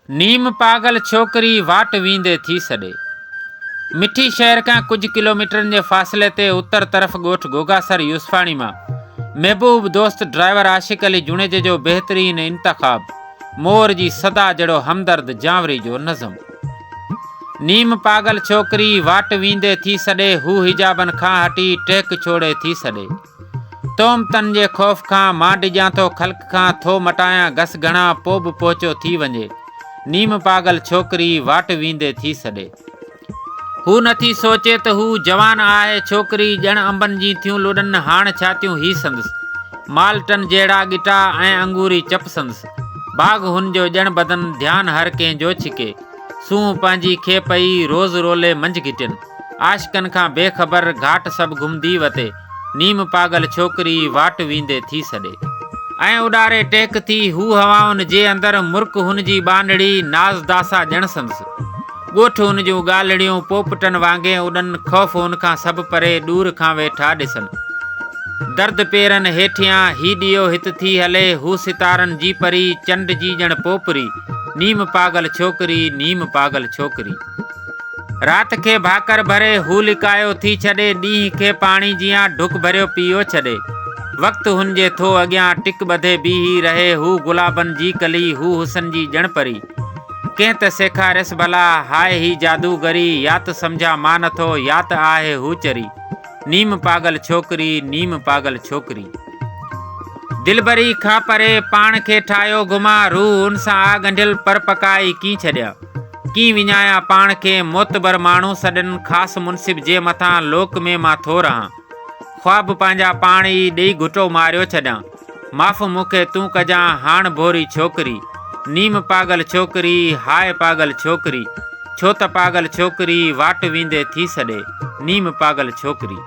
नीम पागल छोकरी वाट वींदे थी सॾे। मिठी शहर का कुछ किलोमीटर के फासले ते उत्तर तरफ गोठ गोगासर यूसफाणी में महबूब दोस्त ड्राइवर आशिक अली जुनेजे जो बेहतरीन इंतखाब, मोर जी सदा जड़ो हमदर्द जावरी जो नज़म। नीम पागल छोकरी वाट वींदे थी सॾे, हू हिजाबन खां हटी टेक छोड़े थी सॾे। तोम तन जे खौफ खां मां डिजां तो खल्क खां थो मटाया घस घणा पो बि पहुचो थी वञे। नीम पागल छोकरी वाट वींदे थी सॾे। हू नथी सोचे त हू जवान आहे छोकरी, ॼण अंबन जी थियूं लुॾन हाण छातियूं ही संदस। माल्टन जहिड़ा गिटा ऐं अंगूरी चप संदस। बाग हुन जो ॼण बदन ध्यान हर कंहिं जो छिके। सूंह पंहिंजी खे पई रोज़ रोले मंझ घिटिन। आशिकन खां बेखबर घाट सभु घुमदी वते। नीम पागल छोकरी वाट वींदे थी सॾे। ऐं उॾारे टेक थी हू हवाउन जे अंदर मुर्क हुन जी बांडड़ी नाज़ दासा ॼण संदस। ॻोठ हुन जूं ॻाल्हिड़ियूं पोपटन वांगे उॾन, ख़ौफ़ हुन खां सभु परे दूर खां वेठा ॾिसन। दर्द पेरन हेठियां ही ॾियो हित थी हले, हू सितारन जी परी चंड जी ॼण पोपरी। नीम पागल छोकरी, नीम पागल छोकरी। रात के भाकर भरे हू लिकायो थी छॾे, ॾींहं के पाणी जियां ढुक भरियो पियो छॾे। वक्त हुन जे थो अॻियां टिक ॿधे बीही रहे, हू गुलाबन जी कली, हू हुसन जी ॼण परी। कंहिं त सेखारियस भला हाय ही जादूगरी, या त सम्झा मां नथो या त आहे हू चरी। नीम पागल छोकरी, नीम पागल छोकरी। दिलबरी खां परे पाण खे ठाहियो घुमा, रूह हुन सां आ ॻंढियल पर पकाई की छॾिया। की विञाया पाण खे मोतबर माण्हू सॾन, ख़ास मुनसिब जे मथां लोक में मां थो रहां। ख्वाब पंहिंजा पाण ई ॾेई घुटो मारियो छॾियां। माफ़ मूंखे तूं कजां हाण भोरी छोकरी। नीम पागल छोकरी, हाय पागल छोकरी। छो त पागल छोकरी वाट वींदे थी सॾे। नीम पागल छोकरी।